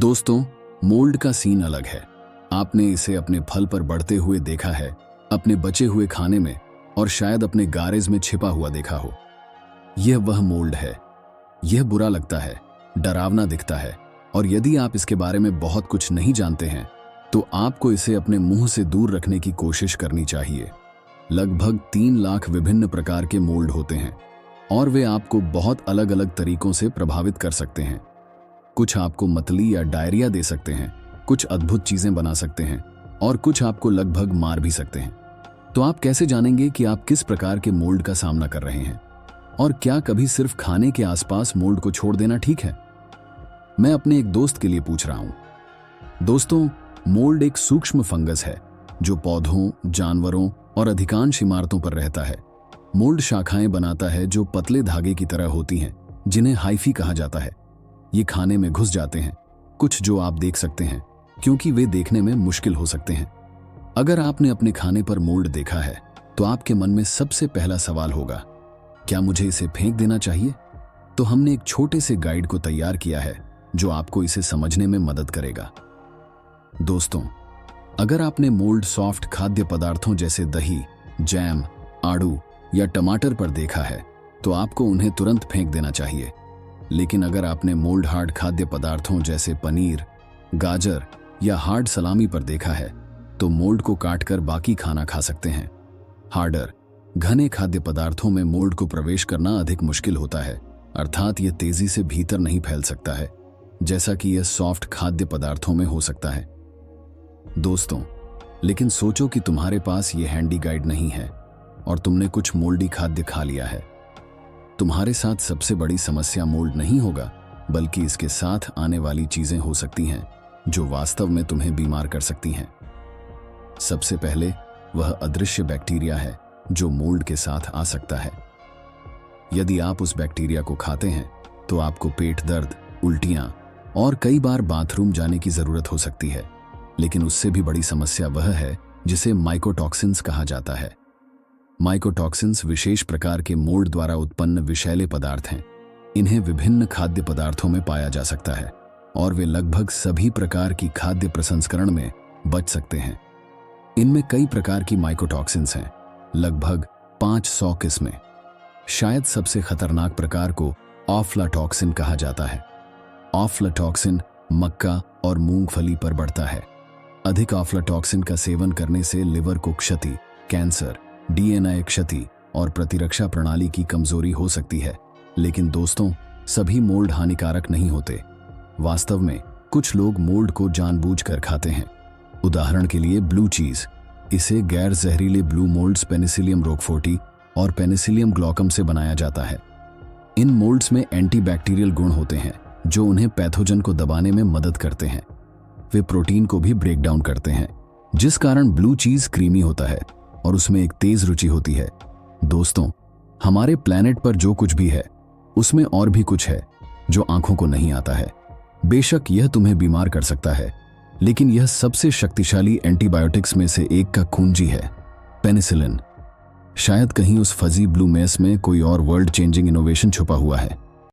दोस्तों, मोल्ड का सीन अलग है। आपने इसे अपने फल पर बढ़ते हुए देखा है, अपने बचे हुए खाने में और शायद अपने गारेज में छिपा हुआ देखा हो। यह वह मोल्ड है। यह बुरा लगता है, डरावना दिखता है, और यदि आप इसके बारे में बहुत कुछ नहीं जानते हैं तो आपको इसे अपने मुंह से दूर रखने की कोशिश करनी चाहिए। लगभग 3 लाख विभिन्न प्रकार के मोल्ड होते हैं और वे आपको बहुत अलग अलग तरीकों से प्रभावित कर सकते हैं। कुछ आपको मतली या डायरिया दे सकते हैं, कुछ अद्भुत चीजें बना सकते हैं और कुछ आपको लगभग मार भी सकते हैं। तो आप कैसे जानेंगे कि आप किस प्रकार के मोल्ड का सामना कर रहे हैं? और क्या कभी सिर्फ खाने के आसपास मोल्ड को छोड़ देना ठीक है? मैं अपने एक दोस्त के लिए पूछ रहा हूं। दोस्तों, मोल्ड एक सूक्ष्म फंगस है जो पौधों, जानवरों और अधिकांश इमारतों पर रहता है। मोल्ड शाखाएं बनाता है जो पतले धागे की तरह होती हैं, जिन्हें हाइफी कहा जाता है। ये खाने में घुस जाते हैं, कुछ जो आप देख सकते हैं क्योंकि वे देखने में मुश्किल हो सकते हैं। अगर आपने अपने खाने पर मोल्ड देखा है तो आपके मन में सबसे पहला सवाल होगा, क्या मुझे इसे फेंक देना चाहिए? तो हमने एक छोटे से गाइड को तैयार किया है जो आपको इसे समझने में मदद करेगा। दोस्तों, अगर आपने मोल्ड सॉफ्ट खाद्य पदार्थों जैसे दही, जैम, आड़ू या टमाटर पर देखा है तो आपको उन्हें तुरंत फेंक देना चाहिए। लेकिन अगर आपने मोल्ड हार्ड खाद्य पदार्थों जैसे पनीर, गाजर या हार्ड सलामी पर देखा है तो मोल्ड को काटकर बाकी खाना खा सकते हैं। हार्डर, घने खाद्य पदार्थों में मोल्ड को प्रवेश करना अधिक मुश्किल होता है, अर्थात यह तेजी से भीतर नहीं फैल सकता है जैसा कि यह सॉफ्ट खाद्य पदार्थों में हो सकता है। दोस्तों, लेकिन सोचो कि तुम्हारे पास यह हैंडी गाइड नहीं है और तुमने कुछ मोल्डी खाद्य खा लिया है। तुम्हारे साथ सबसे बड़ी समस्या मोल्ड नहीं होगा, बल्कि इसके साथ आने वाली चीजें हो सकती हैं जो वास्तव में तुम्हें बीमार कर सकती हैं। सबसे पहले वह अदृश्य बैक्टीरिया है जो मोल्ड के साथ आ सकता है। यदि आप उस बैक्टीरिया को खाते हैं तो आपको पेट दर्द, उल्टियां और कई बार बाथरूम जाने की जरूरत हो सकती है। लेकिन उससे भी बड़ी समस्या वह है जिसे माइकोटॉक्सिन्स कहा जाता है। माइकोटॉक्सिन्स विशेष प्रकार के मोल्ड द्वारा उत्पन्न विषैले पदार्थ हैं। इन्हें विभिन्न खाद्य पदार्थों में पाया जा सकता है और वे लगभग सभी प्रकार की खाद्य प्रसंस्करण में बच सकते हैं। इनमें कई प्रकार की माइकोटॉक्सिन्स हैं, लगभग 500 किस्में। शायद सबसे खतरनाक प्रकार को ऑफ्लाटॉक्सिन कहा जाता है। ऑफ्लाटॉक्सिन मक्का और मूंगफली पर बढ़ता है। अधिक ऑफ्लाटॉक्सिन का सेवन करने से लिवर को क्षति, कैंसर, डीएनए क्षति और प्रतिरक्षा प्रणाली की कमजोरी हो सकती है। लेकिन दोस्तों, सभी मोल्ड हानिकारक नहीं होते। वास्तव में कुछ लोग मोल्ड को जानबूझकर खाते हैं। उदाहरण के लिए ब्लू चीज, इसे गैर जहरीले ब्लू मोल्ड्स पेनिसिलियम रोकफोर्टी और पेनिसिलियम ग्लॉकम से बनाया जाता है। इन मोल्ड्स में एंटीबैक्टीरियल गुण होते हैं जो उन्हें पैथोजन को दबाने में मदद करते हैं। वे प्रोटीन को भी ब्रेक डाउन करते हैं, जिस कारण ब्लू चीज क्रीमी होता है और उसमें एक तेज रुचि होती है। दोस्तों, हमारे प्लैनेट पर जो कुछ भी है उसमें और भी कुछ है जो आंखों को नहीं आता है। बेशक यह तुम्हें बीमार कर सकता है, लेकिन यह सबसे शक्तिशाली एंटीबायोटिक्स में से एक का कुंजी है, पेनिसिलिन। शायद कहीं उस फजी ब्लू मेस में कोई और वर्ल्ड चेंजिंग इनोवेशन छुपा हुआ है।